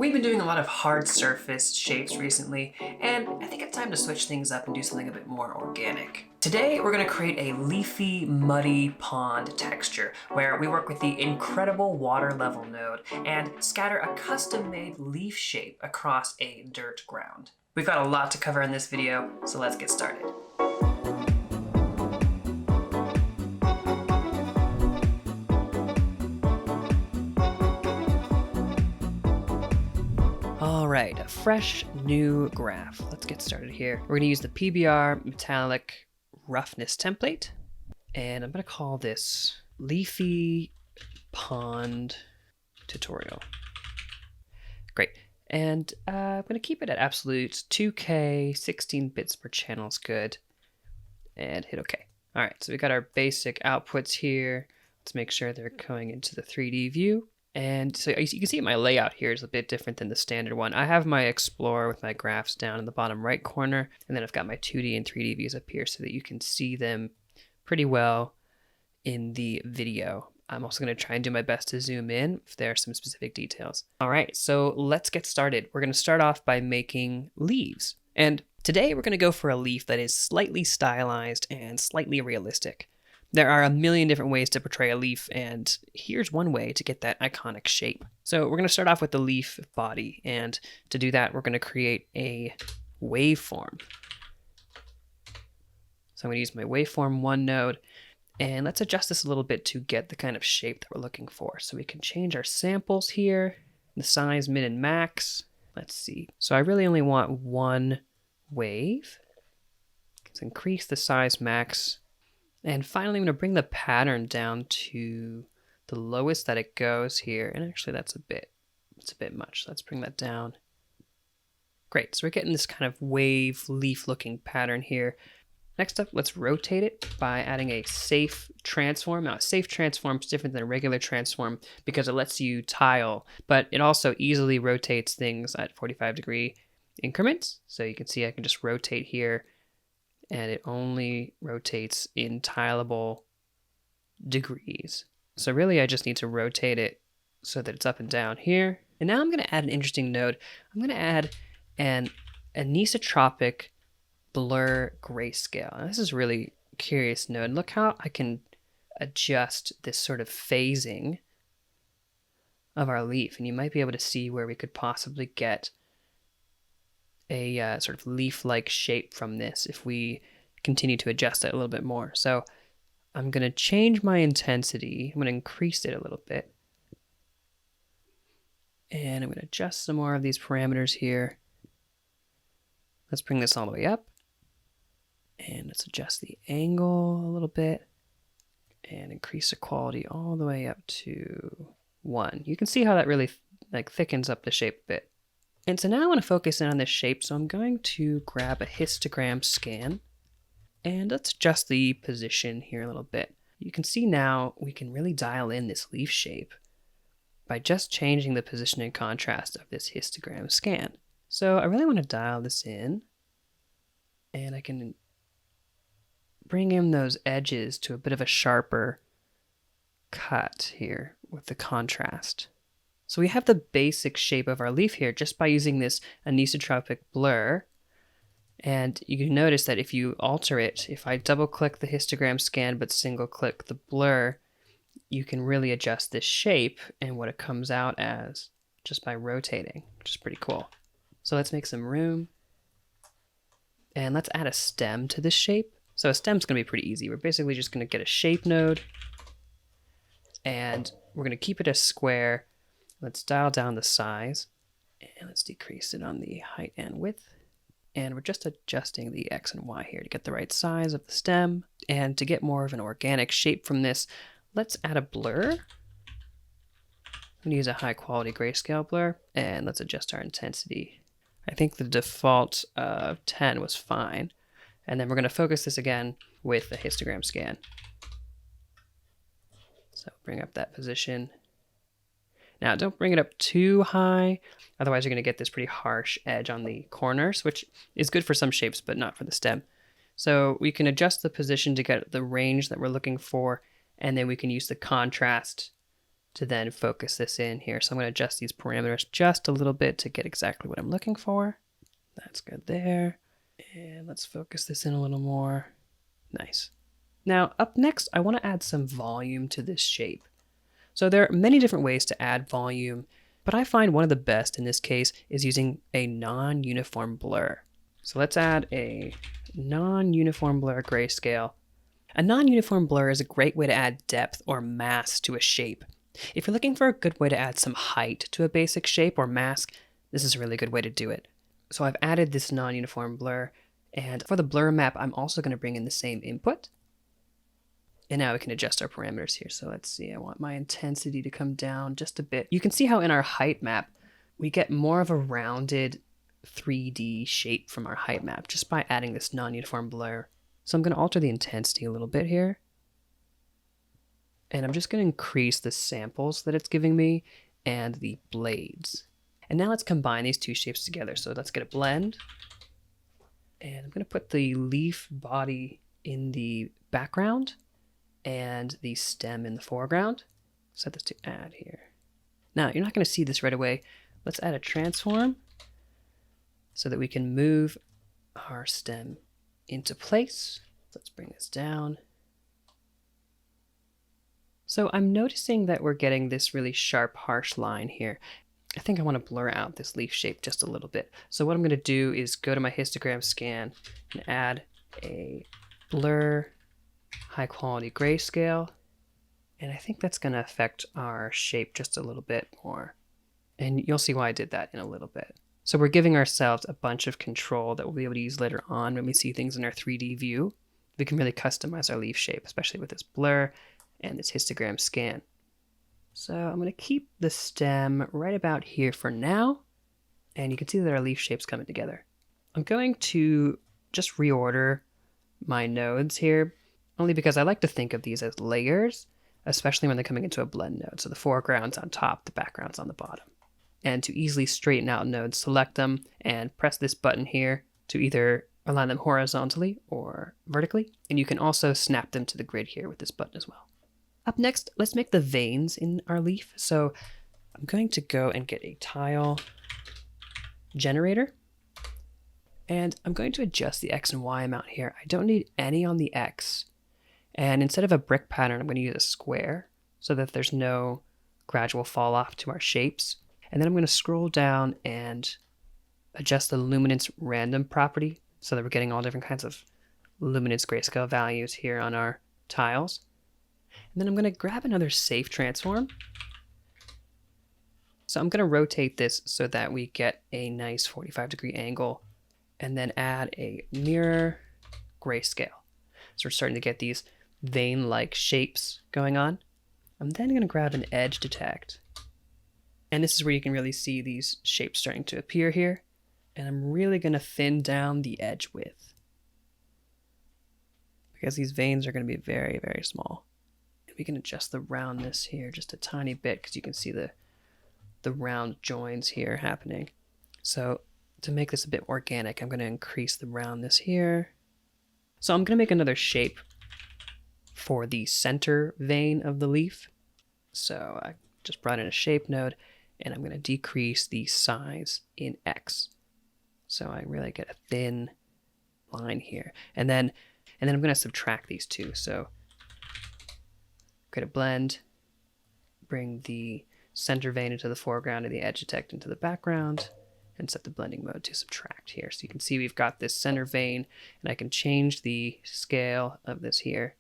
We've been doing a lot of hard surface shapes recently, and I think it's time to switch things up and do something a bit more organic. Today, we're going to create a leafy, muddy pond texture where we work with the incredible water level node and scatter a custom-made leaf shape across a dirt ground. We've got a lot to cover in this video, so let's get started. All right, a fresh new graph. Let's get started here. We're going to use the PBR metallic roughness template, and I'm going to call this Leafy Pond Tutorial. Great. And I'm going to keep it at absolute 2K, 16 bits per channel is good, and hit OK. All right, so we got our basic outputs here. Let's make sure they're going into the 3D view. And so you can see my layout here is a bit different than the standard one. I have my Explorer with my graphs down in the bottom right corner, and then I've got my 2D and 3D views up here so that you can see them pretty well in the video. I'm also going to try and do my best to zoom in if there are some specific details. All right, so let's get started. We're going to start off by making leaves. And today we're going to go for a leaf that is slightly stylized and slightly realistic. There are a million different ways to portray a leaf, and here's one way to get that iconic shape. So we're going to start off with the leaf body, and to do that, we're going to create a waveform. So I'm going to use my waveform 1 node, and let's adjust this a little bit to get the kind of shape that we're looking for. So we can change our samples here, the size, min, and max. Let's see. So I really only want one wave. Let's increase the size max. And finally, I'm going to bring the pattern down to the lowest that it goes here. And actually, it's a bit much. Let's bring that down. Great. So we're getting this kind of wave leaf looking pattern here. Next up, let's rotate it by adding a safe transform. Now, a safe transform is different than a regular transform because it lets you tile, but it also easily rotates things at 45-degree increments. So you can see I can just rotate here, and it only rotates in tileable degrees. So really, I just need to rotate it so that it's up and down here. And now I'm going to add an interesting node. I'm going to add an anisotropic blur grayscale. Now, this is a really curious node. Look how I can adjust this sort of phasing of our leaf. And you might be able to see where we could possibly get a sort of leaf-like shape from this if we continue to adjust it a little bit more. So I'm going to change my intensity. I'm going to increase it a little bit. And I'm going to adjust some more of these parameters here. Let's bring this all the way up. And let's adjust the angle a little bit. And increase the quality all the way up to 1. You can see how that really thickens up the shape a bit. And so now I want to focus in on this shape, so I'm going to grab a histogram scan, and let's adjust the position here a little bit. You can see now we can really dial in this leaf shape by just changing the position and contrast of this histogram scan. So I really want to dial this in, and I can bring in those edges to a bit of a sharper cut here with the contrast. So we have the basic shape of our leaf here just by using this anisotropic blur. And you can notice that if you alter it, if I double click the histogram scan but single click the blur, you can really adjust this shape and what it comes out as just by rotating, which is pretty cool. So let's make some room. And let's add a stem to this shape. So a stem's going to be pretty easy. We're basically just going to get a shape node, and we're going to keep it a square. Let's dial down the size, and let's decrease it on the height and width. And we're just adjusting the X and Y here to get the right size of the stem. And to get more of an organic shape from this, let's add a blur. I'm going to use a high quality grayscale blur, and let's adjust our intensity. I think the default of 10 was fine. And then we're going to focus this again with the histogram scan. So bring up that position. Now, don't bring it up too high, otherwise you're going to get this pretty harsh edge on the corners, which is good for some shapes, but not for the stem. So we can adjust the position to get the range that we're looking for, and then we can use the contrast to then focus this in here. So I'm going to adjust these parameters just a little bit to get exactly what I'm looking for. That's good there. And let's focus this in a little more. Nice. Now up next, I want to add some volume to this shape. So there are many different ways to add volume, but I find one of the best in this case is using a non-uniform blur. So let's add a non-uniform blur grayscale. A non-uniform blur is a great way to add depth or mass to a shape. If you're looking for a good way to add some height to a basic shape or mask, this is a really good way to do it. So I've added this non-uniform blur, and for the blur map, I'm also going to bring in the same input. And now we can adjust our parameters here. So let's see, I want my intensity to come down just a bit. You can see how in our height map, we get more of a rounded 3D shape from our height map just by adding this non-uniform blur. So I'm going to alter the intensity a little bit here. And I'm just going to increase the samples that it's giving me and the blades. And now let's combine these two shapes together. So let's get a blend. And I'm going to put the leaf body in the background and the stem in the foreground. Set this to add here. Now, you're not going to see this right away. Let's add a transform so that we can move our stem into place. Let's bring this down. So I'm noticing that we're getting this really sharp, harsh line here. I think I want to blur out this leaf shape just a little bit. So what I'm going to do is go to my histogram scan and add a blur high quality grayscale. And I think that's going to affect our shape just a little bit more. And you'll see why I did that in a little bit. So we're giving ourselves a bunch of control that we'll be able to use later on when we see things in our 3D view. We can really customize our leaf shape, especially with this blur and this histogram scan. So I'm going to keep the stem right about here for now. And you can see that our leaf shape's coming together. I'm going to just reorder my nodes here, only because I like to think of these as layers, especially when they're coming into a blend node. So the foreground's on top, the background's on the bottom. And to easily straighten out nodes, select them and press this button here to either align them horizontally or vertically. And you can also snap them to the grid here with this button as well. Up next, let's make the veins in our leaf. So I'm going to go and get a tile generator. And I'm going to adjust the X and Y amount here. I don't need any on the X. And instead of a brick pattern, I'm going to use a square so that there's no gradual fall off to our shapes. And then I'm going to scroll down and adjust the luminance random property so that we're getting all different kinds of luminance grayscale values here on our tiles. And then I'm going to grab another safe transform. So I'm going to rotate this so that we get a nice 45-degree angle and then add a mirror grayscale. So we're starting to get these vein-like shapes going on. I'm then going to grab an edge detect. And this is where you can really see these shapes starting to appear here. And I'm really going to thin down the edge width, because these veins are going to be very, very small. And we can adjust the roundness here just a tiny bit, because you can see the round joins here happening. So to make this a bit organic, I'm going to increase the roundness here. So I'm going to make another shape for the center vein of the leaf. So I just brought in a shape node, and I'm going to decrease the size in X. So I really get a thin line here. And then I'm going to subtract these two. So create a blend, bring the center vein into the foreground and the edge detect into the background, and set the blending mode to subtract here. So you can see we've got this center vein, and I can change the scale of this here.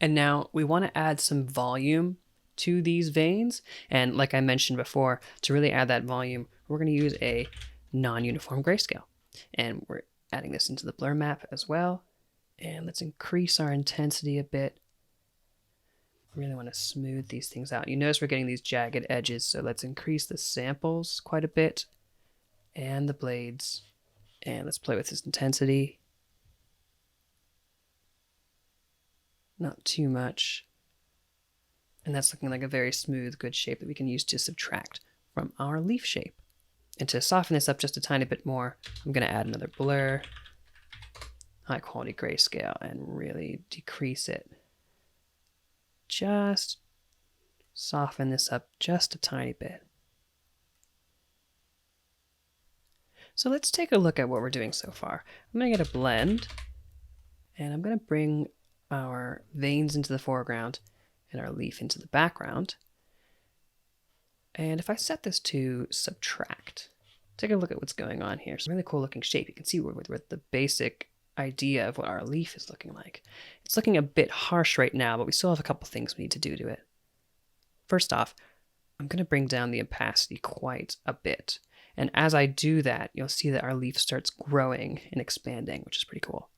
And now we want to add some volume to these veins. And like I mentioned before, to really add that volume, we're going to use a non-uniform grayscale. And we're adding this into the blur map as well. And let's increase our intensity a bit. I really want to smooth these things out. You notice we're getting these jagged edges, so let's increase the samples quite a bit and the blades. And let's play with this intensity. Not too much. And that's looking like a very smooth, good shape that we can use to subtract from our leaf shape. And to soften this up just a tiny bit more, I'm going to add another blur, high quality grayscale, and really decrease it just soften this up just a tiny bit. So let's take a look at what we're doing so far. I'm going to get a blend, and I'm going to bring our veins into the foreground and our leaf into the background. And if I set this to subtract, take a look at what's going on here. It's a really cool looking shape. You can see where the basic idea of what our leaf is looking like. It's looking a bit harsh right now, but we still have a couple things we need to do to it. First off, I'm going to bring down the opacity quite a bit. And as I do that, you'll see that our leaf starts growing and expanding, which is pretty cool.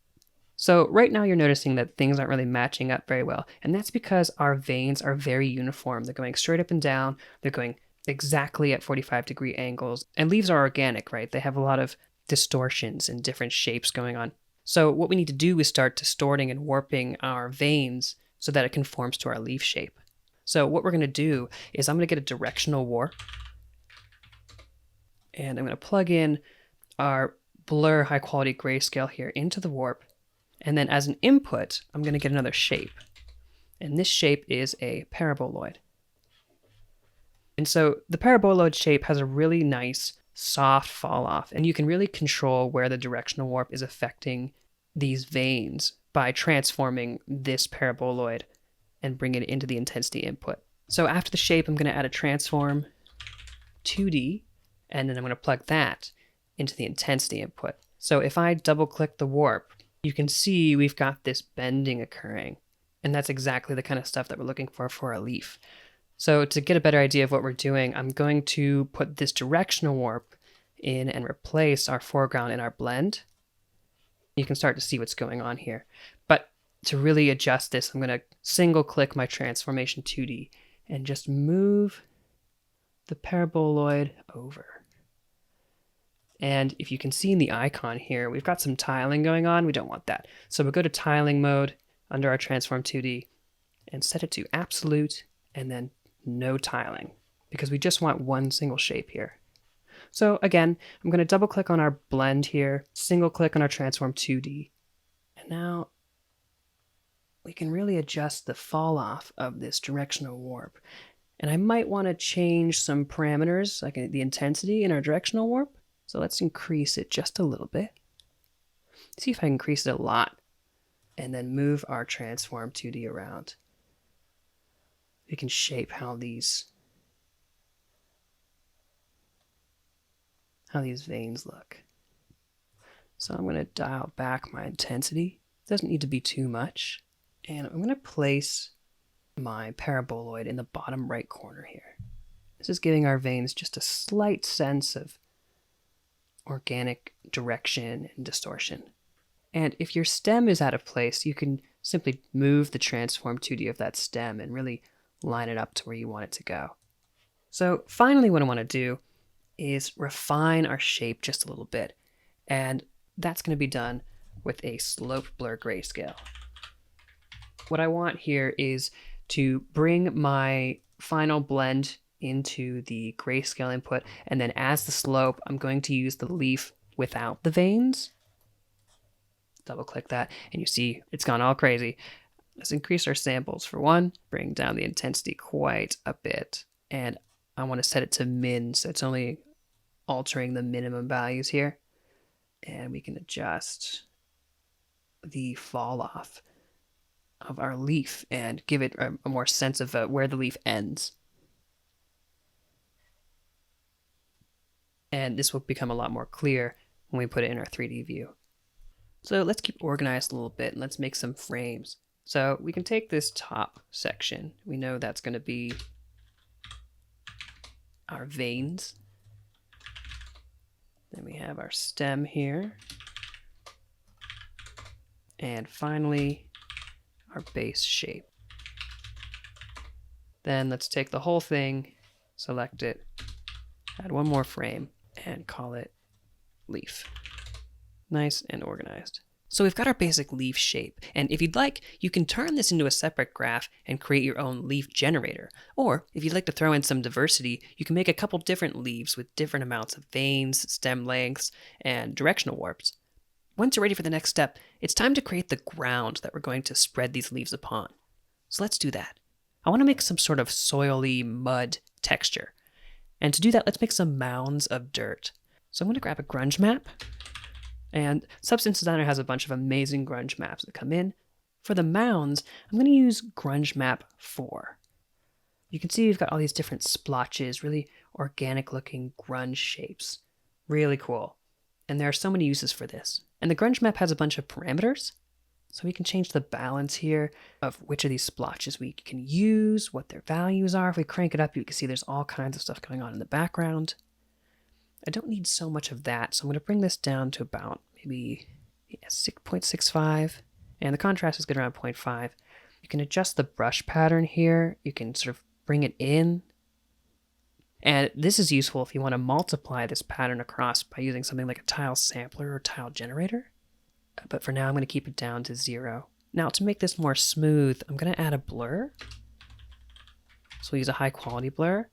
So right now you're noticing that things aren't really matching up very well. And that's because our veins are very uniform. They're going straight up and down. They're going exactly at 45-degree angles. And leaves are organic, right? They have a lot of distortions and different shapes going on. So what we need to do is start distorting and warping our veins so that it conforms to our leaf shape. So what we're going to do is I'm going to get a directional warp. And I'm going to plug in our blur high quality grayscale here into the warp. And then as an input, I'm going to get another shape. And this shape is a paraboloid. And so the paraboloid shape has a really nice soft fall off. And you can really control where the directional warp is affecting these veins by transforming this paraboloid and bring it into the intensity input. So after the shape, I'm going to add a transform 2D. And then I'm going to plug that into the intensity input. So if I double click the warp, you can see we've got this bending occurring. And that's exactly the kind of stuff that we're looking for a leaf. So to get a better idea of what we're doing, I'm going to put this directional warp in and replace our foreground in our blend. You can start to see what's going on here. But to really adjust this, I'm going to single click my transformation 2D and just move the paraboloid over. And if you can see in the icon here, we've got some tiling going on. We don't want that. So we'll go to tiling mode under our transform 2D and set it to absolute and then no tiling because we just want one single shape here. So again, I'm going to double click on our blend here, single click on our transform 2D. And now we can really adjust the fall off of this directional warp. And I might want to change some parameters like the intensity in our directional warp. So let's increase it just a little bit. See if I can increase it a lot. And then move our transform 2D around. We can shape how these veins look. So I'm going to dial back my intensity. It doesn't need to be too much. And I'm going to place my paraboloid in the bottom right corner here. This is giving our veins just a slight sense of organic direction and distortion. And if your stem is out of place, you can simply move the transform 2D of that stem and really line it up to where you want it to go. So finally what I want to do is refine our shape just a little bit. And that's going to be done with a slope blur grayscale. What I want here is to bring my final blend into the grayscale input, and then as the slope, I'm going to use the leaf without the veins. Double click that, and you see it's gone all crazy. Let's increase our samples for one, bring down the intensity quite a bit, and I want to set it to min, so it's only altering the minimum values here. And we can adjust the fall off of our leaf and give it a more sense of where the leaf ends. And this will become a lot more clear when we put it in our 3D view. So let's keep organized a little bit and let's make some frames. So we can take this top section. We know that's going to be our veins. Then we have our stem here. And finally, our base shape. Then let's take the whole thing, select it, add one more frame, and call it leaf. Nice and organized. So we've got our basic leaf shape, and if you'd like, you can turn this into a separate graph and create your own leaf generator. Or if you'd like to throw in some diversity, you can make a couple different leaves with different amounts of veins, stem lengths, and directional warps. Once you're ready for the next step, it's time to create the ground that we're going to spread these leaves upon. So let's do that. I want to make some sort of soily mud texture. And to do that, let's make some mounds of dirt. So I'm going to grab a grunge map. And Substance Designer has a bunch of amazing grunge maps that come in. For the mounds, I'm going to use grunge map 4. You can see we've got all these different splotches, really organic looking grunge shapes. Really cool. And there are so many uses for this. And the grunge map has a bunch of parameters. So we can change the balance here of which of these splotches we can use, what their values are. If we crank it up, you can see there's all kinds of stuff going on in the background. I don't need so much of that, so I'm going to bring this down to about maybe 6.65, and the contrast is good around 0.5. You can adjust the brush pattern here. You can sort of bring it in. And this is useful if you want to multiply this pattern across by using something like a tile sampler or tile generator. But for now, I'm going to keep it down to 0. Now, to make this more smooth, I'm going to add a blur. So we'll use a high quality blur.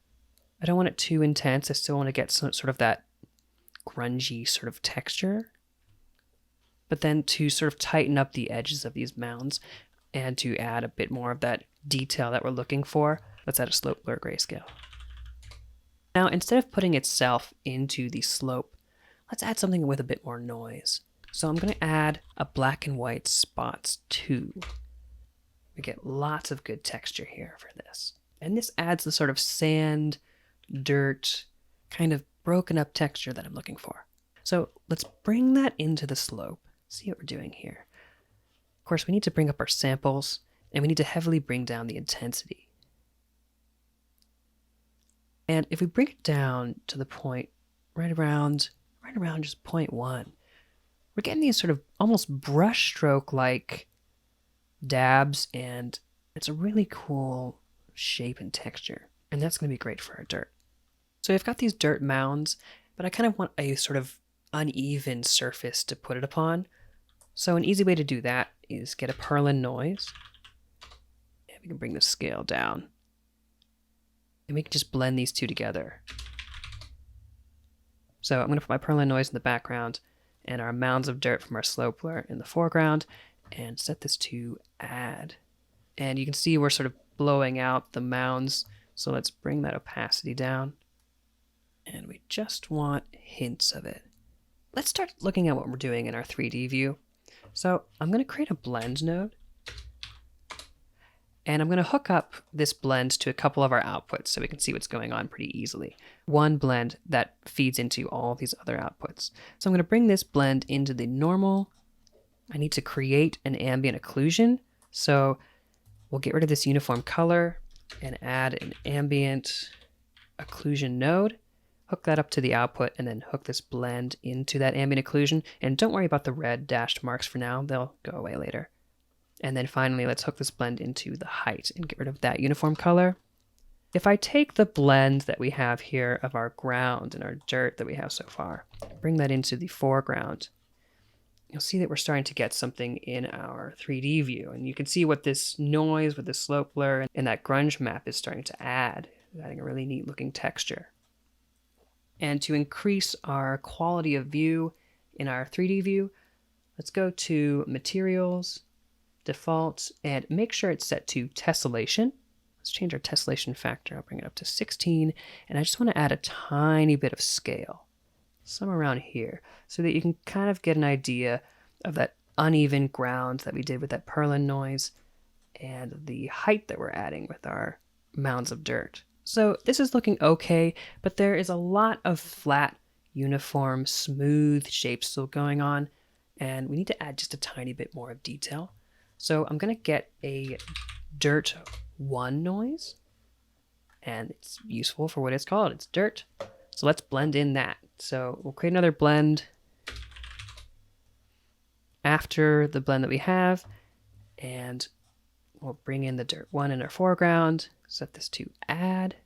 I don't want it too intense. I still want to get some sort of that grungy sort of texture. But then to sort of tighten up the edges of these mounds and to add a bit more of that detail that we're looking for, let's add a slope blur grayscale. Now, instead of putting itself into the slope, let's add something with a bit more noise. So I'm going to add a black and white spots 2. We get lots of good texture here for this. And this adds the sort of sand, dirt, kind of broken up texture that I'm looking for. So let's bring that into the slope. See what we're doing here. Of course, we need to bring up our samples, and we need to heavily bring down the intensity. And if we bring it down to the point right around just 0.1, we're getting these sort of almost brush stroke like dabs, and it's a really cool shape and texture. And that's going to be great for our dirt. So we've got these dirt mounds, but I kind of want a sort of uneven surface to put it upon. So an easy way to do that is get a Perlin noise. And we can bring the scale down. And we can just blend these two together. So I'm going to put my Perlin noise in the background and our mounds of dirt from our slope blur in the foreground and set this to add. And you can see we're sort of blowing out the mounds. So let's bring that opacity down. And we just want hints of it. Let's start looking at what we're doing in our 3D view. So I'm going to create a blend node. And I'm going to hook up this blend to a couple of our outputs so we can see what's going on pretty easily. One blend that feeds into all these other outputs. So I'm going to bring this blend into the normal. I need to create an ambient occlusion. So we'll get rid of this uniform color and add an ambient occlusion node. Hook that up to the output and then hook this blend into that ambient occlusion. And don't worry about the red dashed marks for now. They'll go away later. And then finally, let's hook this blend into the height and get rid of that uniform color. If I take the blend that we have here of our ground and our dirt that we have so far, bring that into the foreground, you'll see that we're starting to get something in our 3D view. And you can see what this noise with the slope blur and that grunge map is starting to add, adding a really neat looking texture. And to increase our quality of view in our 3D view, let's go to Materials, Default, and make sure it's set to tessellation. Let's change our tessellation factor. I'll bring it up to 16, and I just want to add a tiny bit of scale, somewhere around here, so that you can kind of get an idea of that uneven ground that we did with that Perlin noise and the height that we're adding with our mounds of dirt. So this is looking okay, but there is a lot of flat, uniform, smooth shapes still going on, and we need to add just a tiny bit more of detail. So I'm going to get a dirt 1 noise, and it's useful for what it's called. It's dirt. So let's blend in that. So we'll create another blend after the blend that we have, and we'll bring in the dirt 1 in our foreground, set this to add,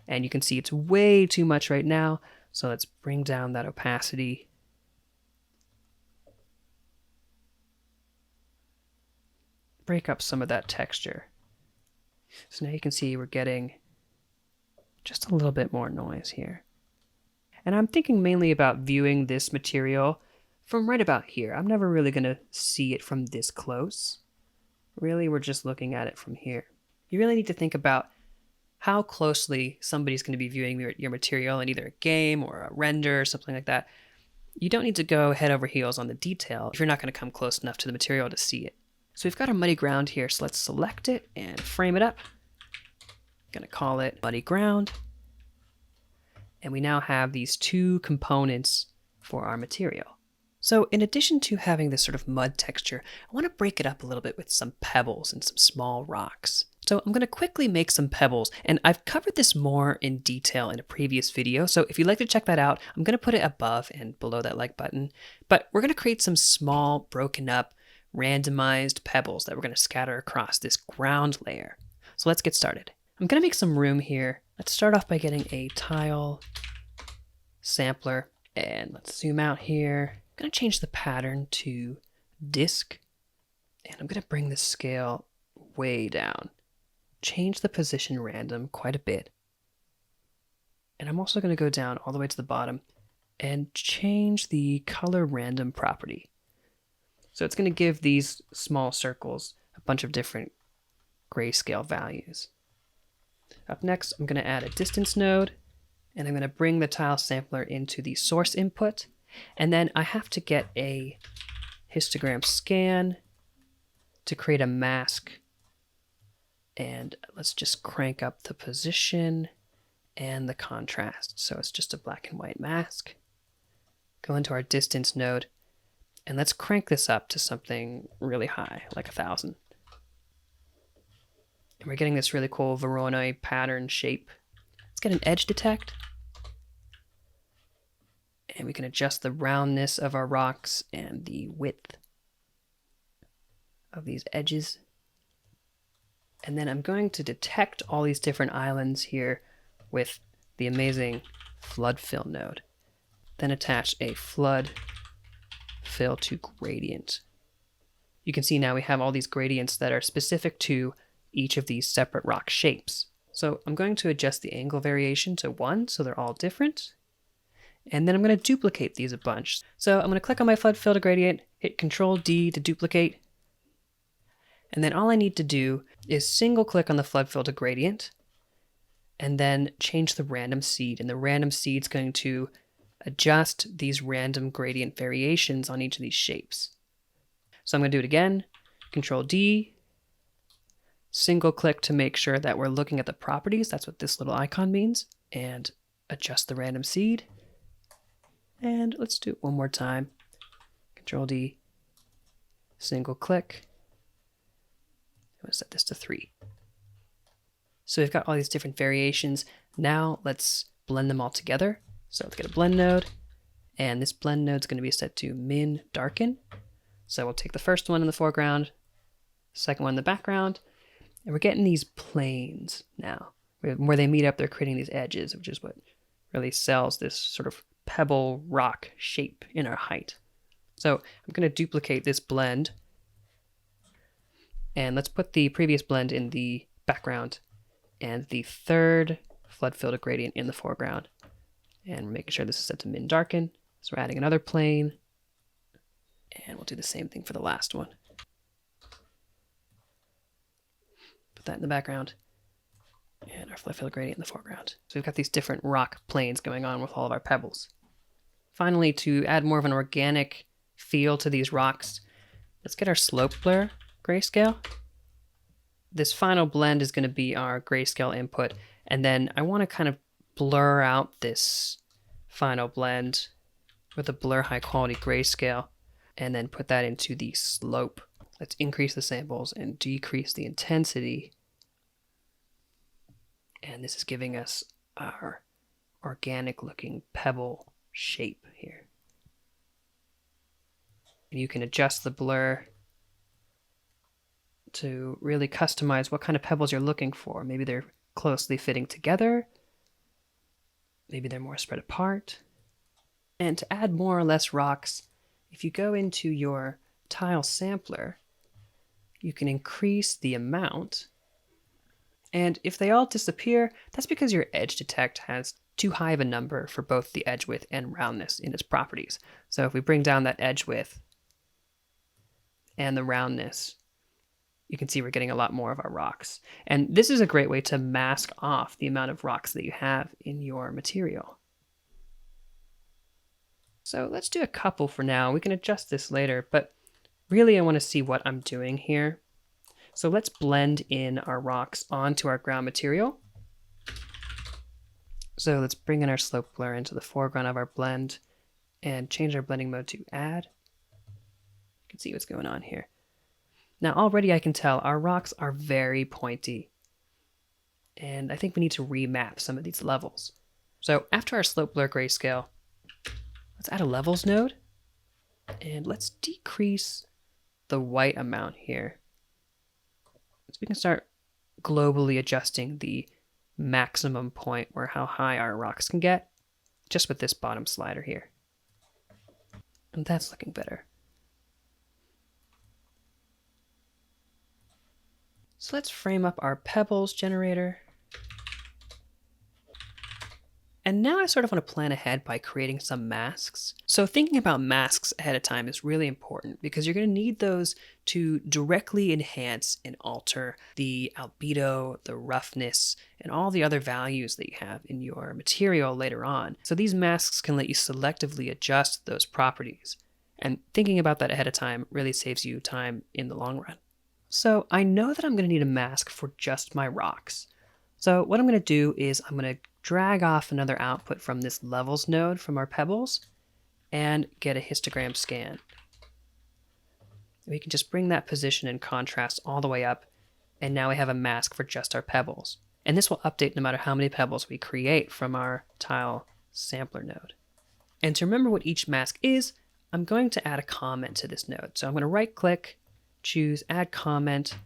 and you can see it's way too much right now. So let's bring down that opacity. Break up some of that texture. So now you can see we're getting just a little bit more noise here. And I'm thinking mainly about viewing this material from right about here. I'm never really going to see it from this close. Really, we're just looking at it from here. You really need to think about how closely somebody's going to be viewing your material in either a game or a render or something like that. You don't need to go head over heels on the detail if you're not going to come close enough to the material to see it. So we've got our muddy ground here, so let's select it and frame it up. I'm going to call it muddy ground. And we now have these two components for our material. So in addition to having this sort of mud texture, I want to break it up a little bit with some pebbles and some small rocks. So I'm going to quickly make some pebbles, and I've covered this more in detail in a previous video, so if you'd like to check that out, I'm going to put it above and below that like button. But we're going to create some small, broken up, randomized pebbles that we're going to scatter across this ground layer. So let's get started. I'm going to make some room here. Let's start off by getting a tile sampler, and let's zoom out here. I'm going to change the pattern to disk, and I'm going to bring the scale way down. Change the position random quite a bit. And I'm also going to go down all the way to the bottom and change the color random property. So it's going to give these small circles a bunch of different grayscale values. Up next, I'm going to add a distance node, and I'm going to bring the tile sampler into the source input. And then I have to get a histogram scan to create a mask. And let's just crank up the position and the contrast. So it's just a black and white mask. Go into our distance node, and let's crank this up to something really high, like 1,000. And we're getting this really cool Voronoi pattern shape. Let's get an edge detect. And we can adjust the roundness of our rocks and the width of these edges. And then I'm going to detect all these different islands here with the amazing flood fill node. Then attach a flood fill to gradient. You can see now we have all these gradients that are specific to each of these separate rock shapes. So I'm going to adjust the angle variation to 1 so they're all different. And then I'm going to duplicate these a bunch. So I'm going to click on my flood fill to gradient, hit Control D to duplicate. And then all I need to do is single click on the flood fill to gradient and then change the random seed. And the random seed's going to adjust these random gradient variations on each of these shapes. So I'm going to do it again, Control D, single click to make sure that we're looking at the properties. That's what this little icon means. And adjust the random seed. And let's do it one more time. Control D, single click. I'm going to set this to 3. So we've got all these different variations. Now let's blend them all together. So let's get a blend node. And this blend node is going to be set to min darken. So we'll take the first one in the foreground, second one in the background, and we're getting these planes now. Where they meet up, they're creating these edges, which is what really sells this sort of pebble rock shape in our height. So I'm going to duplicate this blend. And let's put the previous blend in the background and the third flood fill to gradient in the foreground. And we're making sure this is set to min darken. So we're adding another plane. And we'll do the same thing for the last one. Put that in the background. And our flood fill to gradient in the foreground. So we've got these different rock planes going on with all of our pebbles. Finally, to add more of an organic feel to these rocks, let's get our slope blur grayscale. This final blend is going to be our grayscale input, and then I want to kind of blur out this final blend with a blur high quality grayscale, and then put that into the slope. Let's increase the samples and decrease the intensity. And this is giving us our organic looking pebble shape here. And you can adjust the blur to really customize what kind of pebbles you're looking for. Maybe they're closely fitting together. Maybe they're more spread apart. And to add more or less rocks, if you go into your tile sampler, you can increase the amount. And if they all disappear, that's because your edge detect has too high of a number for both the edge width and roundness in its properties. So if we bring down that edge width and the roundness, you can see we're getting a lot more of our rocks. And this is a great way to mask off the amount of rocks that you have in your material. So let's do a couple for now. We can adjust this later, but really I want to see what I'm doing here. So let's blend in our rocks onto our ground material. So let's bring in our slope blur into the foreground of our blend and change our blending mode to add. You can see what's going on here. Now already I can tell our rocks are very pointy, and I think we need to remap some of these levels. So after our slope blur grayscale, let's add a levels node, and let's decrease the white amount here. So we can start globally adjusting the maximum point where how high our rocks can get, just with this bottom slider here. And that's looking better. So let's frame up our pebbles generator. And now I sort of want to plan ahead by creating some masks. So thinking about masks ahead of time is really important because you're going to need those to directly enhance and alter the albedo, the roughness, and all the other values that you have in your material later on. So these masks can let you selectively adjust those properties. And thinking about that ahead of time really saves you time in the long run. So I know that I'm going to need a mask for just my rocks. So what I'm going to do is I'm going to drag off another output from this levels node from our pebbles and get a histogram scan. We can just bring that position and contrast all the way up, and now we have a mask for just our pebbles. And this will update no matter how many pebbles we create from our tile sampler node. And to remember what each mask is, I'm going to add a comment to this node. So I'm going to right click, choose add comment,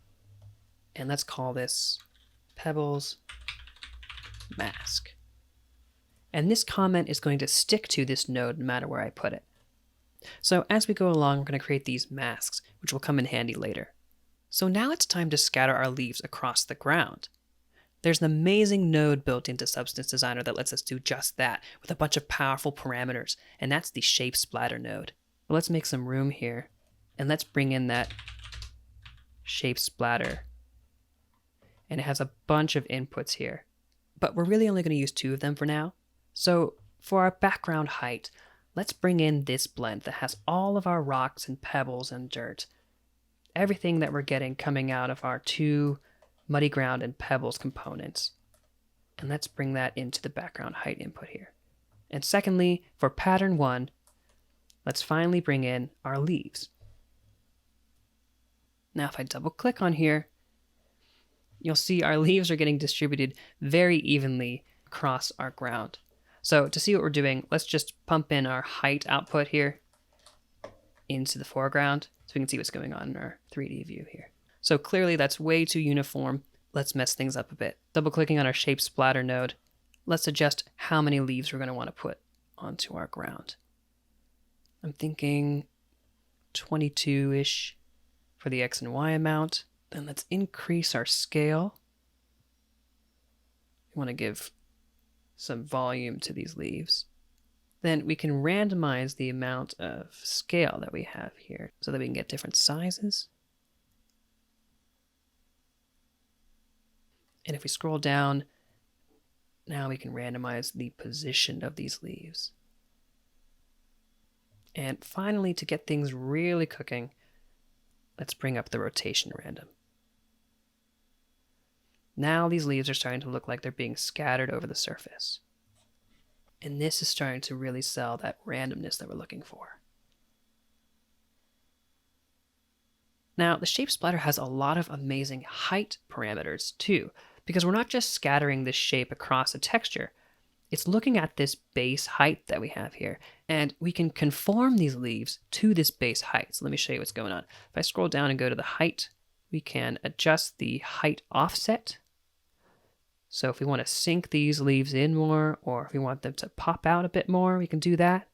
and let's call this pebbles mask. And this comment is going to stick to this node no matter where I put it. So as we go along, we're going to create these masks, which will come in handy later. So now it's time to scatter our leaves across the ground. There's an amazing node built into Substance Designer that lets us do just that with a bunch of powerful parameters, and that's the shape splatter node. Well, let's make some room here, and let's bring in that shape splatter. And it has a bunch of inputs here, but we're really only going to use 2 of them for now. So for our background height, let's bring in this blend that has all of our rocks and pebbles and dirt. Everything that we're getting coming out of our 2 muddy ground and pebbles components. And let's bring that into the background height input here. And secondly, for pattern 1, let's finally bring in our leaves. Now if I double click on here, you'll see our leaves are getting distributed very evenly across our ground. So to see what we're doing, let's just pump in our height output here into the foreground so we can see what's going on in our 3D view here. So clearly that's way too uniform. Let's mess things up a bit. Double clicking on our shape splatter node, let's adjust how many leaves we're going to want to put onto our ground. I'm thinking 22-ish for the X and Y amount. Then let's increase our scale. We want to give some volume to these leaves. Then we can randomize the amount of scale that we have here so that we can get different sizes. And if we scroll down, now we can randomize the position of these leaves. And finally, to get things really cooking, let's bring up the rotation random. Now these leaves are starting to look like they're being scattered over the surface. And this is starting to really sell that randomness that we're looking for. Now, the shape splatter has a lot of amazing height parameters too, because we're not just scattering this shape across a texture. It's looking at this base height that we have here, and we can conform these leaves to this base height. So let me show you what's going on. If I scroll down and go to the height, we can adjust the height offset. So if we want to sink these leaves in more, or if we want them to pop out a bit more, we can do that.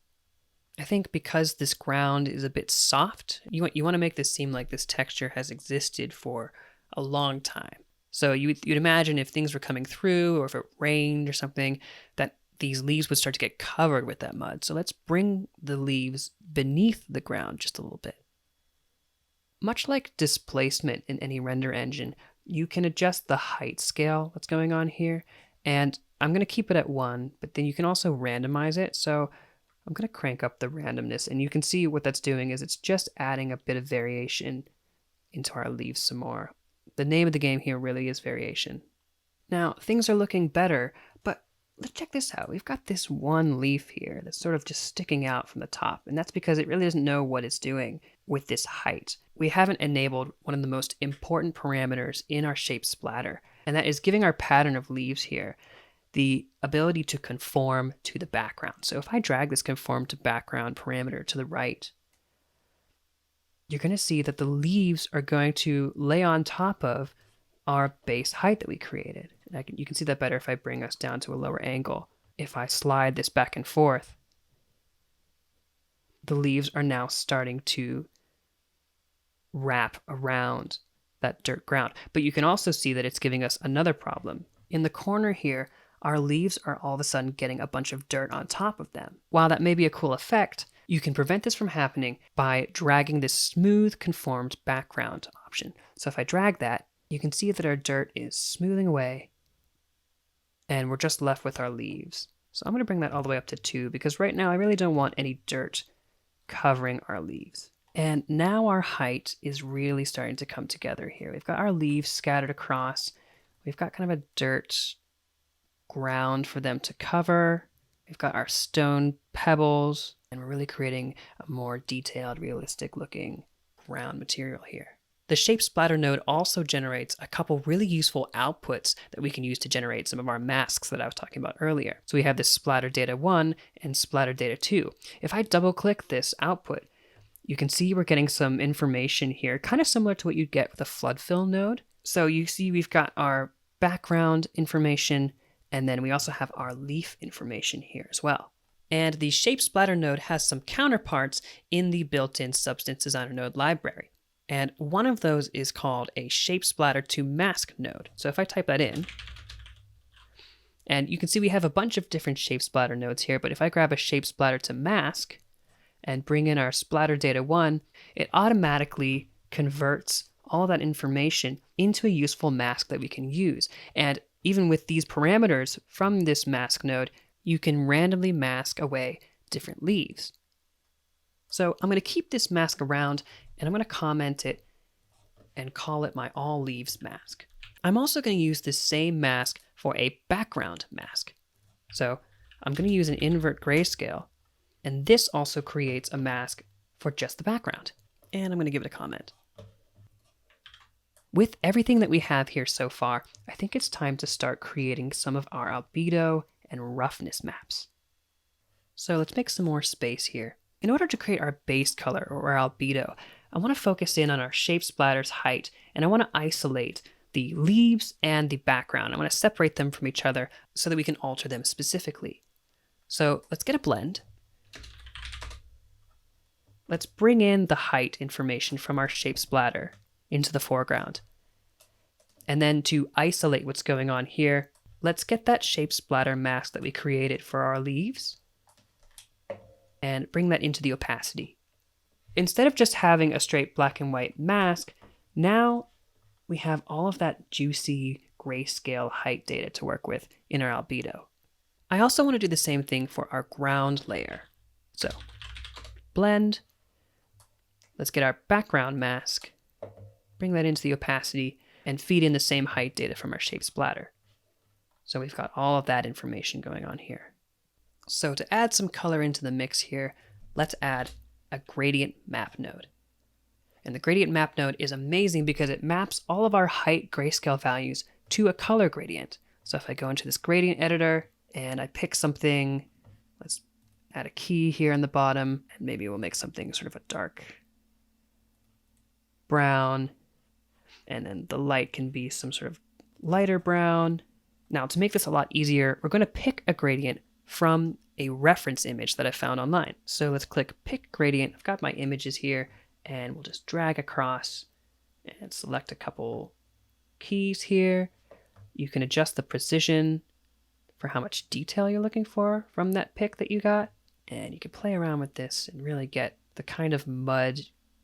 I think because this ground is a bit soft, you want to make this seem like this texture has existed for a long time. So you'd imagine if things were coming through, or if it rained or something, that these leaves would start to get covered with that mud. So let's bring the leaves beneath the ground just a little bit. Much like displacement in any render engine, you can adjust the height scale that's going on here. And I'm going to keep it at 1, but then you can also randomize it. So I'm going to crank up the randomness, and you can see what that's doing is it's just adding a bit of variation into our leaves some more. The name of the game here really is variation. Now, things are looking better, but let's check this out. We've got this one leaf here that's sort of just sticking out from the top, and that's because it really doesn't know what it's doing with this height. We haven't enabled one of the most important parameters in our shape splatter, and that is giving our pattern of leaves here the ability to conform to the background. So if I drag this conform to background parameter to the right, you're going to see that the leaves are going to lay on top of our base height that we created. And you can see that better if I bring us down to a lower angle. If I slide this back and forth, the leaves are now starting to wrap around that dirt ground. But you can also see that it's giving us another problem. In the corner here, our leaves are all of a sudden getting a bunch of dirt on top of them. While that may be a cool effect, you can prevent this from happening by dragging this smooth conformed background option. So if I drag that, you can see that our dirt is smoothing away and we're just left with our leaves. So I'm going to bring that all the way up to 2 because right now I really don't want any dirt covering our leaves. And now our height is really starting to come together here. We've got our leaves scattered across. We've got kind of a dirt ground for them to cover. We've got our stone pebbles, and we're really creating a more detailed, realistic looking ground material here. The shape splatter node also generates a couple really useful outputs that we can use to generate some of our masks that I was talking about earlier. So we have this splatter data 1 and splatter data 2. If I double click this output, you can see we're getting some information here, kind of similar to what you'd get with a flood fill node. So you see we've got our background information, and then we also have our leaf information here as well. And the shape splatter node has some counterparts in the built-in Substance Designer node library. And one of those is called a shape splatter to mask node. So if I type that in, and you can see we have a bunch of different shape splatter nodes here, but if I grab a shape splatter to mask and bring in our splatter data 1, it automatically converts all that information into a useful mask that we can use. And even with these parameters from this mask node, you can randomly mask away different leaves. So I'm going to keep this mask around, and I'm going to comment it and call it my all leaves mask. I'm also going to use this same mask for a background mask. So I'm going to use an invert grayscale, and this also creates a mask for just the background. And I'm going to give it a comment. With everything that we have here so far, I think it's time to start creating some of our albedo and roughness maps. So let's make some more space here. In order to create our base color or our albedo, I want to focus in on our shape splatter's height, and I want to isolate the leaves and the background. I want to separate them from each other so that we can alter them specifically. So let's get a blend. Let's bring in the height information from our shape splatter into the foreground. And then to isolate what's going on here, let's get that shape splatter mask that we created for our leaves and bring that into the opacity. Instead of just having a straight black and white mask, now we have all of that juicy grayscale height data to work with in our albedo. I also want to do the same thing for our ground layer. So blend, let's get our background mask, bring that into the opacity, and feed in the same height data from our shape splatter. So we've got all of that information going on here. So to add some color into the mix here, let's add a gradient map node. And the gradient map node is amazing because it maps all of our height grayscale values to a color gradient. So if I go into this gradient editor and I pick something, let's add a key here in the bottom, and maybe we'll make something sort of a dark brown, and then the light can be some sort of lighter brown. Now to make this a lot easier, we're going to pick a gradient from a reference image that I found online. So let's click pick gradient. I've got my images here, and we'll just drag across and select a couple keys here. You can adjust the precision for how much detail you're looking for from that pick that you got. And you can play around with this and really get the kind of mud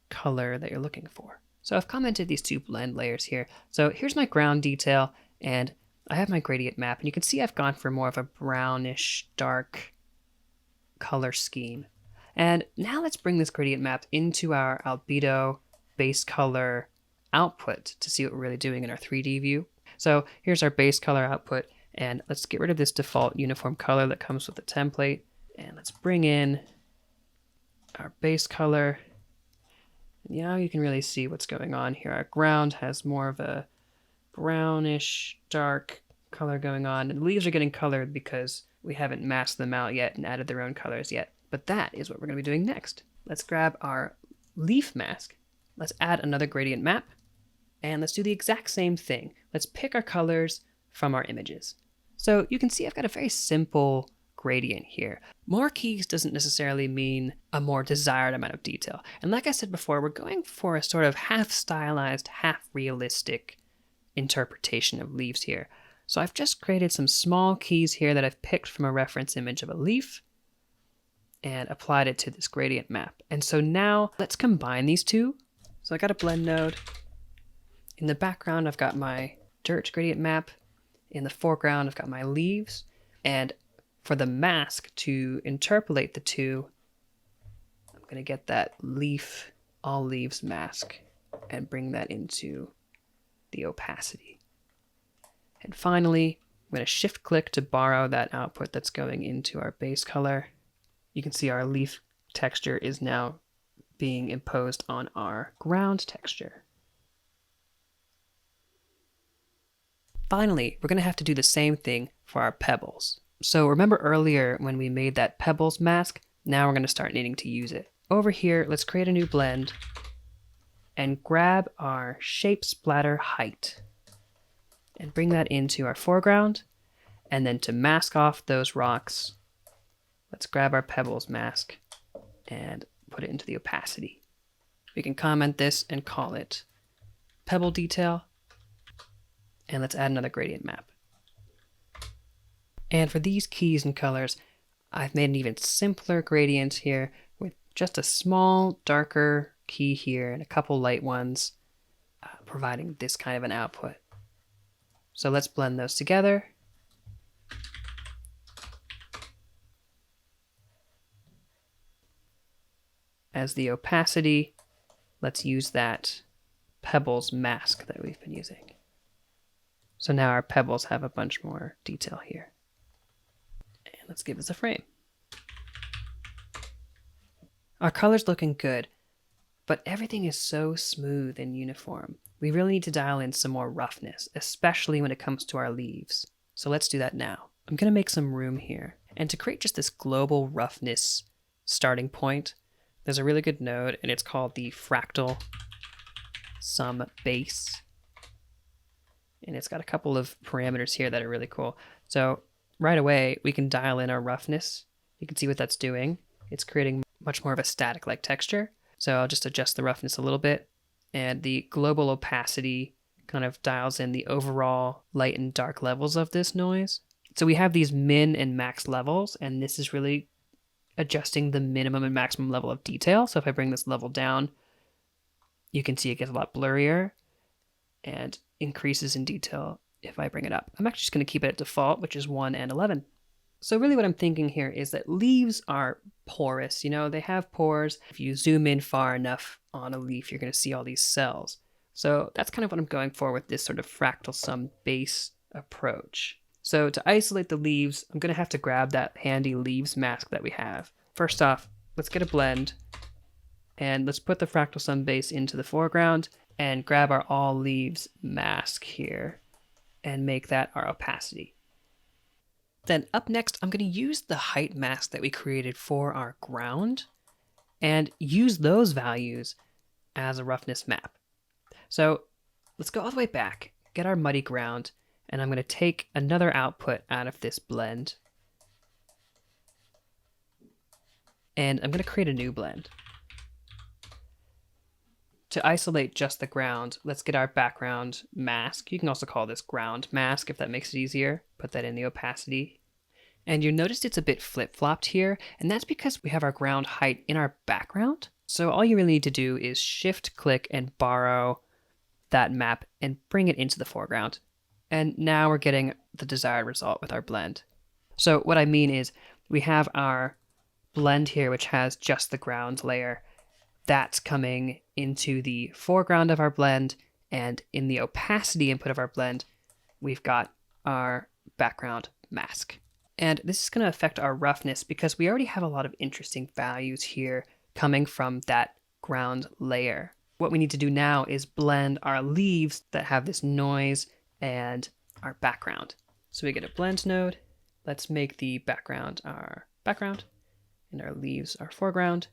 color that you're looking for. So I've commented these two blend layers here. So here's my ground detail, and I have my gradient map, and you can see I've gone for more of a brownish, dark color scheme. And now let's bring this gradient map into our albedo base color output to see what we're really doing in our 3D view. So here's our base color output, and let's get rid of this default uniform color that comes with the template, and let's bring in our base color. Now you can really see what's going on here. Our ground has more of a brownish, dark color going on, and the leaves are getting colored because we haven't masked them out yet and added their own colors yet. But that is what we're going to be doing next. Let's grab our leaf mask. Let's add another gradient map, and let's do the exact same thing. Let's pick our colors from our images. So you can see I've got a very simple gradient here. More keys doesn't necessarily mean a more desired amount of detail. And like I said before, we're going for a sort of half stylized, half realistic interpretation of leaves here. So I've just created some small keys here that I've picked from a reference image of a leaf and applied it to this gradient map. And so now let's combine these two. So I got a blend node. In the background, I've got my dirt gradient map. In the foreground, I've got my leaves. And for the mask to interpolate the two, I'm going to get that leaf, all leaves mask and bring that into the opacity. And finally, I'm going to shift click to borrow that output that's going into our base color. You can see our leaf texture is now being imposed on our ground texture. Finally, we're going to have to do the same thing for our pebbles. So remember earlier when we made that pebbles mask? Now we're going to start needing to use it. Over here, let's create a new blend and grab our shape splatter height and bring that into our foreground. And then to mask off those rocks, let's grab our pebbles mask and put it into the opacity. We can comment this and call it pebble detail. And let's add another gradient map. And for these keys and colors, I've made an even simpler gradient here with just a small darker key here and a couple light ones, providing this kind of an output. So let's blend those together. As the opacity, let's use that pebbles mask that we've been using. So now our pebbles have a bunch more detail here. And let's give this a frame. Our color's looking good, but everything is so smooth and uniform. We really need to dial in some more roughness, especially when it comes to our leaves. So let's do that now. I'm going to make some room here. And to create just this global roughness starting point, there's a really good node, and it's called the fractal sum base. And it's got a couple of parameters here that are really cool. So right away, we can dial in our roughness. You can see what that's doing. It's creating much more of a static-like texture. So I'll just adjust the roughness a little bit. And the global opacity kind of dials in the overall light and dark levels of this noise. So we have these min and max levels, and this is really adjusting the minimum and maximum level of detail. So if I bring this level down, you can see it gets a lot blurrier and increases in detail if I bring it up. I'm actually just going to keep it at default, which is 1 and 11. So really what I'm thinking here is that leaves are porous. You know, they have pores. If you zoom in far enough on a leaf, you're going to see all these cells. So that's kind of what I'm going for with this sort of fractal sum base approach. So to isolate the leaves, I'm going to have to grab that handy leaves mask that we have. First off, let's get a blend and let's put the fractal sum base into the foreground and grab our all leaves mask here and make that our opacity. Then up next, I'm going to use the height mask that we created for our ground and use those values as a roughness map. So let's go all the way back, get our muddy ground, and I'm going to take another output out of this blend. And I'm going to create a new blend. To isolate just the ground, let's get our background mask. You can also call this ground mask if that makes it easier. Put that in the opacity. And you noticed it's a bit flip-flopped here, and that's because we have our ground height in our background. So all you really need to do is shift click and borrow that map and bring it into the foreground. And now we're getting the desired result with our blend. So what I mean is we have our blend here, which has just the ground layer. That's coming into the foreground of our blend, and in the opacity input of our blend, we've got our background mask. And this is going to affect our roughness because we already have a lot of interesting values here coming from that ground layer. What we need to do now is blend our leaves that have this noise and our background. So we get a blend node. Let's make the background our background and our leaves our foreground.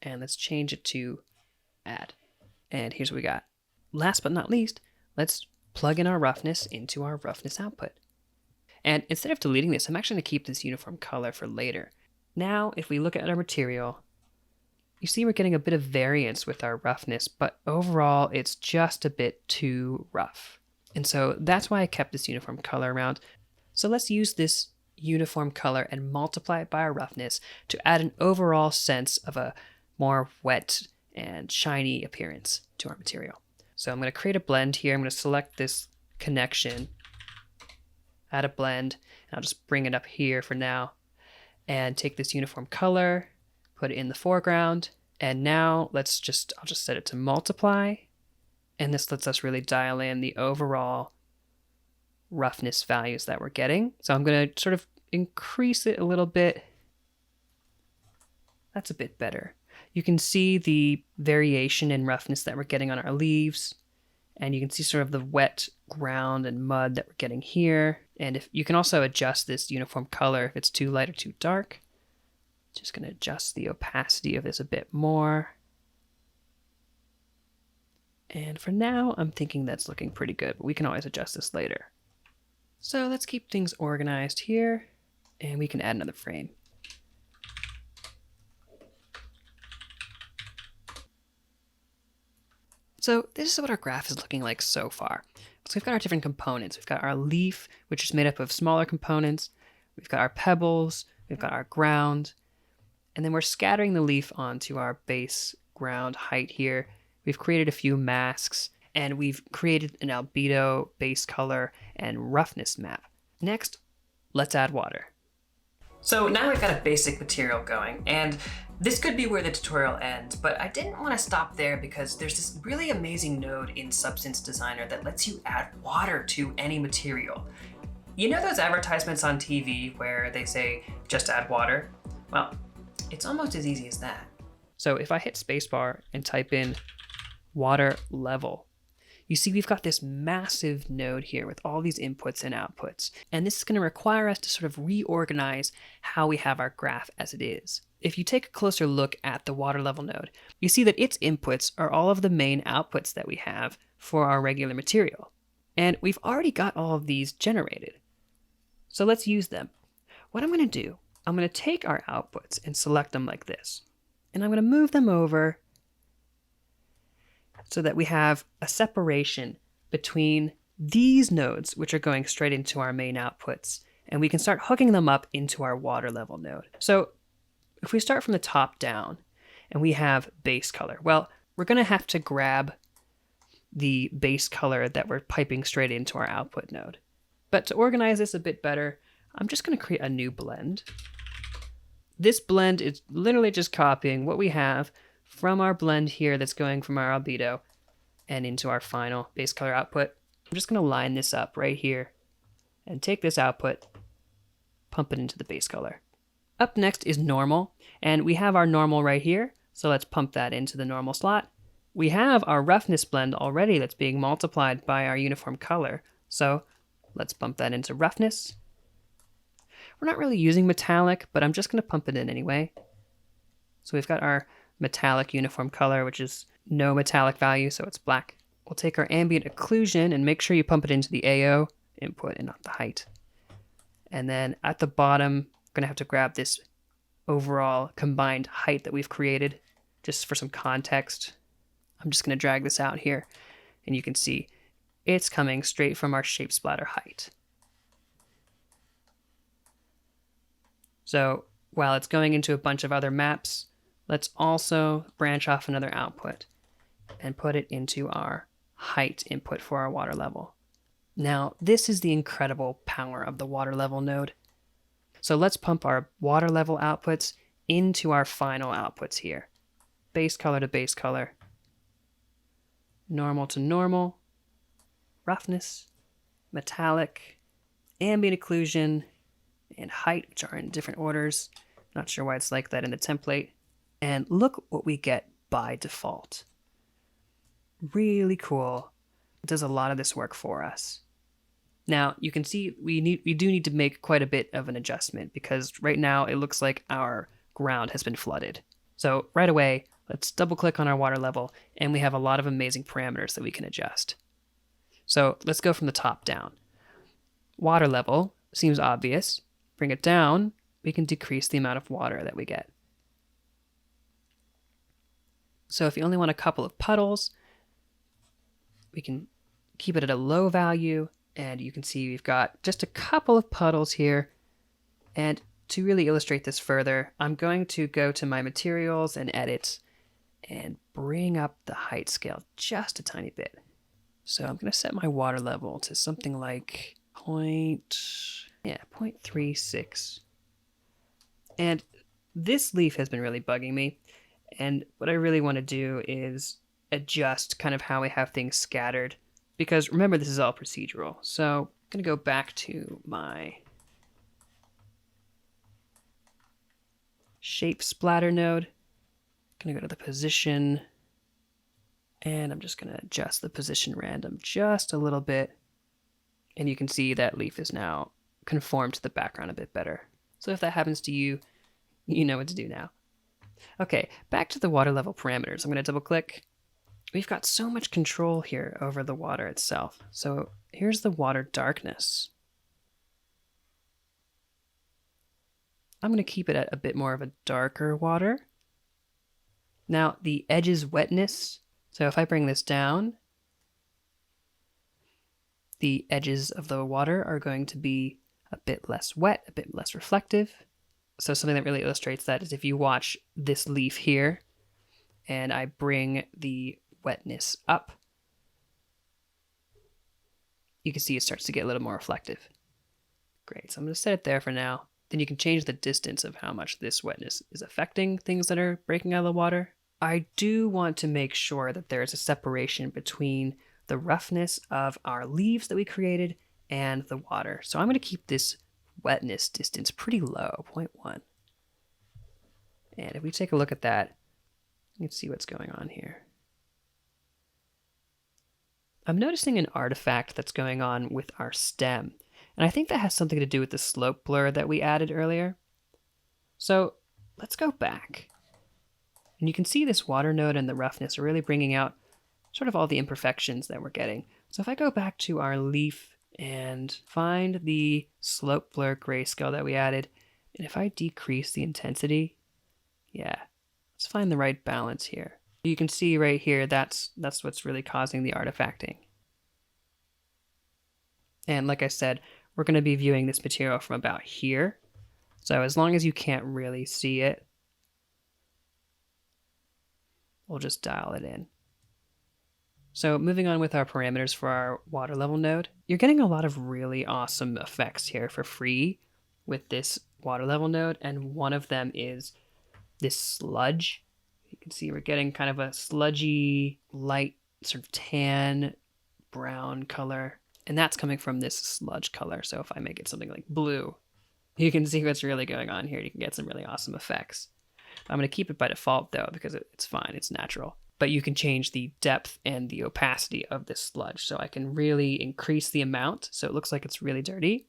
And let's change it to add. And here's what we got. Last but not least, let's plug in our roughness into our roughness output. And instead of deleting this, I'm actually going to keep this uniform color for later. Now, if we look at our material, you see we're getting a bit of variance with our roughness, but overall it's just a bit too rough. And so that's why I kept this uniform color around. So let's use this uniform color and multiply it by our roughness to add an overall sense of a more wet and shiny appearance to our material. So I'm going to create a blend here. I'm going to select this connection, add a blend, and I'll just bring it up here for now, and take this uniform color, put it in the foreground, and now I'll just set it to multiply, and this lets us really dial in the overall roughness values that we're getting. So I'm going to sort of increase it a little bit. That's a bit better. You can see the variation in roughness that we're getting on our leaves, and you can see sort of the wet ground and mud that we're getting here. And if you can also adjust this uniform color if it's too light or too dark. Just going to adjust the opacity of this a bit more. And for now, I'm thinking that's looking pretty good, but we can always adjust this later. So let's keep things organized here, and we can add another frame. So this is what our graph is looking like so far. So we've got our different components. We've got our leaf, which is made up of smaller components. We've got our pebbles. We've got our ground. And then we're scattering the leaf onto our base ground height here. We've created a few masks, and we've created an albedo, base color, and roughness map. Next, let's add water. So now we've got a basic material going, and this could be where the tutorial ends, but I didn't want to stop there because there's this really amazing node in Substance Designer that lets you add water to any material. You know those advertisements on TV where they say, just add water? Well, it's almost as easy as that. So if I hit spacebar and type in water level, you see we've got this massive node here with all these inputs and outputs. And this is going to require us to sort of reorganize how we have our graph as it is. If you take a closer look at the water level node, you see that its inputs are all of the main outputs that we have for our regular material. And we've already got all of these generated. So let's use them. What I'm going to do, I'm going to take our outputs and select them like this. And I'm going to move them over so that we have a separation between these nodes, which are going straight into our main outputs, and we can start hooking them up into our water level node. So if we start from the top down and we have base color, well, we're going to have to grab the base color that we're piping straight into our output node. But to organize this a bit better, I'm just going to create a new blend. This blend is literally just copying what we have from our blend here that's going from our albedo and into our final base color output. I'm just going to line this up right here and take this output, pump it into the base color. Up next is normal, and we have our normal right here, so let's pump that into the normal slot. We have our roughness blend already that's being multiplied by our uniform color, so let's bump that into roughness. We're not really using metallic, but I'm just going to pump it in anyway. So we've got our metallic uniform color, which is no metallic value, so it's black. We'll take our ambient occlusion and make sure you pump it into the AO input and not the height. And then at the bottom, I'm going to have to grab this overall combined height that we've created, just for some context. I'm just going to drag this out here, and you can see it's coming straight from our shape splatter height. So while it's going into a bunch of other maps, Let's also branch off another output and put it into our height input for our water level. Now, this is the incredible power of the water level node. So let's pump our water level outputs into our final outputs here. Base color to base color, normal to normal, roughness, metallic, ambient occlusion, and height, which are in different orders. Not sure why it's like that in the template. And look what we get by default. Really cool. It does a lot of this work for us. Now, you can see we do need to make quite a bit of an adjustment because right now it looks like our ground has been flooded. So right away, let's double click on our water level and we have a lot of amazing parameters that we can adjust. So let's go from the top down. Water level seems obvious. Bring it down, we can decrease the amount of water that we get. So if you only want a couple of puddles, we can keep it at a low value, and you can see we've got just a couple of puddles here. And to really illustrate this further, I'm going to go to my materials and edit and bring up the height scale just a tiny bit. So I'm going to set my water level to something like 0.36. And this leaf has been really bugging me. And what I really want to do is adjust kind of how we have things scattered. Because remember, this is all procedural. So I'm going to go back to my shape splatter node. I'm going to go to the position. And I'm just going to adjust the position random just a little bit. And you can see that leaf is now conformed to the background a bit better. So if that happens to you, you know what to do now. Okay, back to the water level parameters. I'm going to double click. We've got so much control here over the water itself. So here's the water darkness. I'm going to keep it at a bit more of a darker water. Now the edges wetness. So if I bring this down, the edges of the water are going to be a bit less wet, a bit less reflective. So something that really illustrates that is if you watch this leaf here and I bring the wetness up, you can see it starts to get a little more reflective. Great, so I'm going to set it there for now. Then you can change the distance of how much this wetness is affecting things that are breaking out of the water. I do want to make sure that there is a separation between the roughness of our leaves that we created and the water. So I'm going to keep this wetness distance pretty low, 0.1. And if we take a look at that, you can see what's going on here. I'm noticing an artifact that's going on with our stem, and I think that has something to do with the slope blur that we added earlier. So let's go back. And you can see this water node and the roughness are really bringing out sort of all the imperfections that we're getting. So if I go back to our leaf and find the slope blur grayscale that we added, and if I decrease the intensity, yeah, let's find the right balance here. You can see right here, that's what's really causing the artifacting. And like I said, we're going to be viewing this material from about here. So as long as you can't really see it, we'll just dial it in. So moving on with our parameters for our water level node, you're getting a lot of really awesome effects here for free with this water level node. And one of them is this sludge. You can see we're getting kind of a sludgy, light, sort of tan, brown color. And that's coming from this sludge color. So if I make it something like blue, you can see what's really going on here. You can get some really awesome effects. I'm going to keep it by default though, because it's fine, it's natural. But you can change the depth and the opacity of this sludge. So I can really increase the amount so it looks like it's really dirty,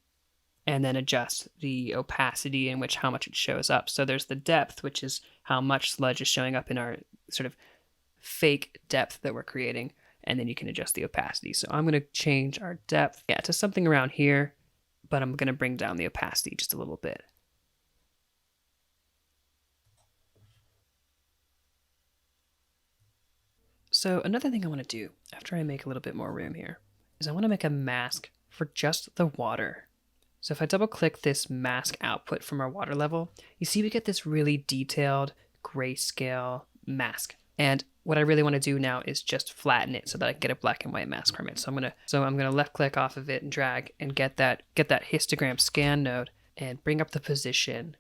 and then adjust the opacity in which how much it shows up. So there's the depth, which is how much sludge is showing up in our sort of fake depth that we're creating. And then you can adjust the opacity. So I'm going to change our depth to something around here, but I'm going to bring down the opacity just a little bit. So another thing I want to do after I make a little bit more room here is I want to make a mask for just the water. So if I double click this mask output from our water level, you see we get this really detailed grayscale mask. And what I really want to do now is just flatten it so that I can get a black and white mask from it. So I'm gonna left click off of it and drag and get that histogram scan node and bring up the position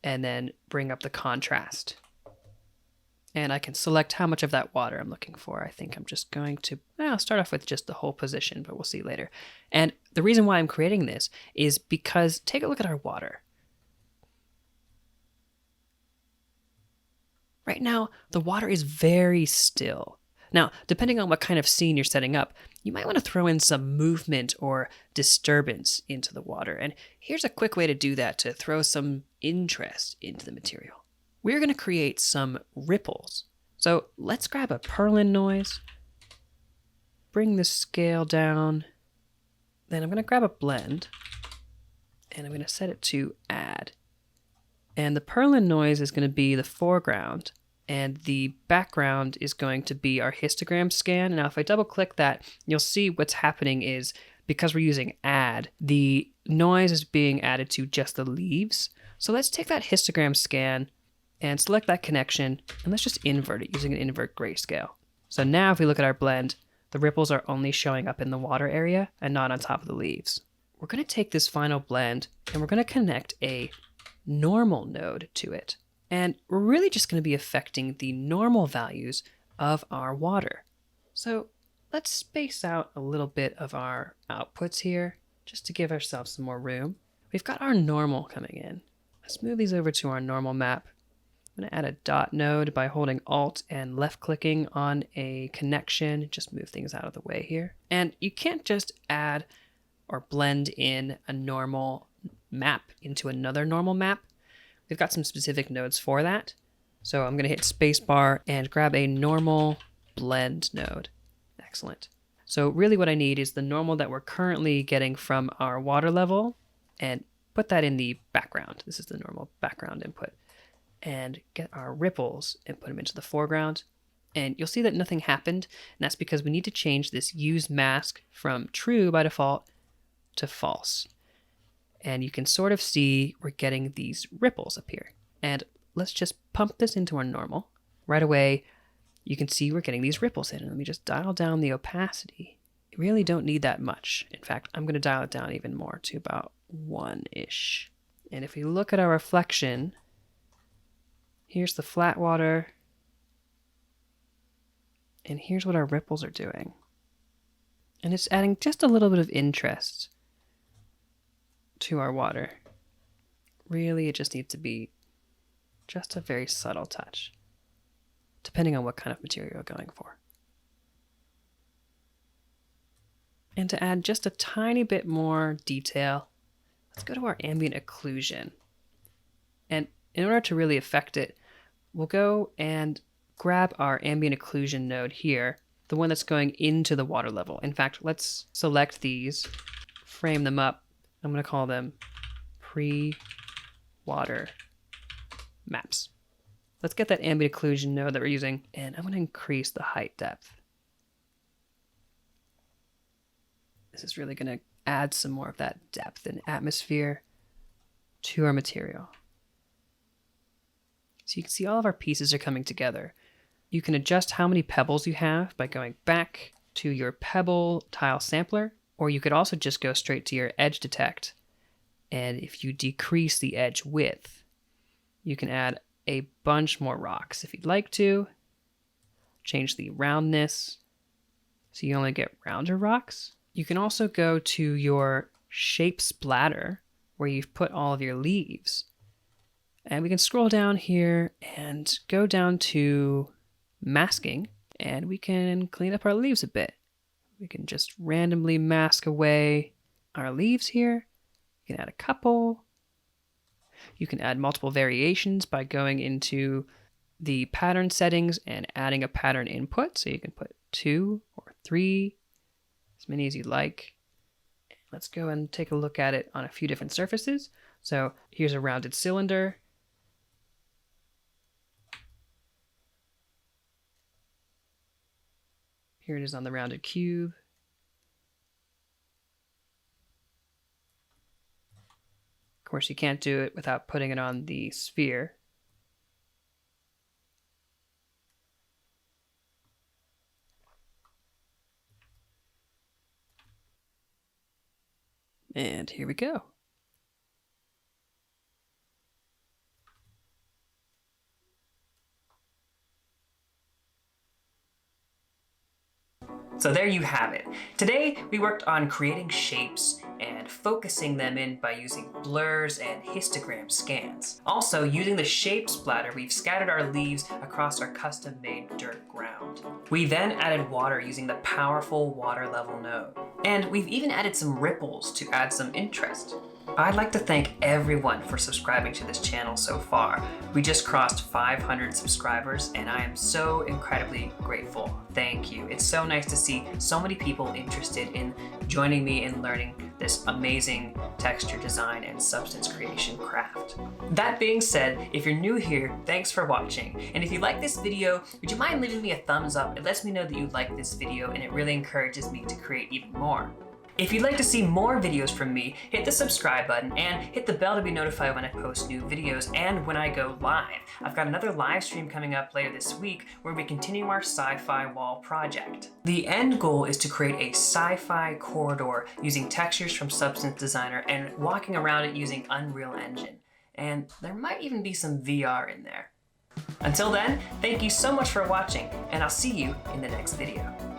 and then bring up the contrast. And I can select how much of that water I'm looking for. I think I'm just going to, I'll start off with just the whole position, but we'll see later. And the reason why I'm creating this is because take a look at our water. Right now, the water is very still. Now, depending on what kind of scene you're setting up, you might want to throw in some movement or disturbance into the water. And here's a quick way to do that, to throw some interest into the material. We're going to create some ripples. So let's grab a purlin noise, bring the scale down, then I'm going to grab a blend, and I'm going to set it to add. And the purlin noise is going to be the foreground, and the background is going to be our histogram scan. Now, if I double click that, you'll see what's happening is, because we're using add, the noise is being added to just the leaves. So let's take that histogram scan and select that connection, and let's just invert it using an invert grayscale. So now if we look at our blend, the ripples are only showing up in the water area and not on top of the leaves. We're going to take this final blend and we're going to connect a normal node to it. And we're really just going to be affecting the normal values of our water. So let's space out a little bit of our outputs here just to give ourselves some more room. We've got our normal coming in. Let's move these over to our normal map. I'm going to add a dot node by holding Alt and left clicking on a connection. Just move things out of the way here. And you can't just add or blend in a normal map into another normal map. We've got some specific nodes for that. So I'm going to hit spacebar and grab a normal blend node. Excellent. So really what I need is the normal that we're currently getting from our water level and put that in the background. This is the normal background input. And get our ripples and put them into the foreground. And you'll see that nothing happened. And that's because we need to change this use mask from true by default to false. And you can sort of see we're getting these ripples appear. And let's just pump this into our normal. Right away, you can see we're getting these ripples in. And let me just dial down the opacity. You really don't need that much. In fact, I'm going to dial it down even more to about 1-ish. And if we look at our reflection, here's the flat water, and here's what our ripples are doing. And it's adding just a little bit of interest to our water. Really, it just needs to be just a very subtle touch, depending on what kind of material you're going for. And to add just a tiny bit more detail, let's go to our ambient occlusion. And in order to really affect it, we'll go and grab our ambient occlusion node here, the one that's going into the water level. In fact, let's select these, frame them up. I'm going to call them pre-water maps. Let's get that ambient occlusion node that we're using, and I'm going to increase the height depth. This is really going to add some more of that depth and atmosphere to our material. So you can see all of our pieces are coming together. You can adjust how many pebbles you have by going back to your pebble tile sampler, or you could also just go straight to your edge detect. And if you decrease the edge width, you can add a bunch more rocks if you'd like to. Change the roundness so you only get rounder rocks. You can also go to your shape splatter where you've put all of your leaves. And we can scroll down here and go down to masking, and we can clean up our leaves a bit. We can just randomly mask away our leaves here. You can add a couple. You can add multiple variations by going into the pattern settings and adding a pattern input. So you can put 2 or 3, as many as you like. Let's go and take a look at it on a few different surfaces. So here's a rounded cylinder. Here it is on the rounded cube. Of course, you can't do it without putting it on the sphere. And here we go. So there you have it. Today we worked on creating shapes and focusing them in by using blurs and histogram scans. Also, using the shape splatter, we've scattered our leaves across our custom-made dirt ground. We then added water using the powerful water level node. And we've even added some ripples to add some interest. I'd like to thank everyone for subscribing to this channel so far. We just crossed 500 subscribers and I am so incredibly grateful. Thank you. It's so nice to see so many people interested in joining me in learning this amazing texture design and substance creation craft. That being said, if you're new here, thanks for watching. And if you like this video, would you mind leaving me a thumbs up? It lets me know that you like this video and it really encourages me to create even more. If you'd like to see more videos from me, hit the subscribe button and hit the bell to be notified when I post new videos and when I go live. I've got another live stream coming up later this week where we continue our sci-fi wall project. The end goal is to create a sci-fi corridor using textures from Substance Designer and walking around it using Unreal Engine. And there might even be some VR in there. Until then, thank you so much for watching, and I'll see you in the next video.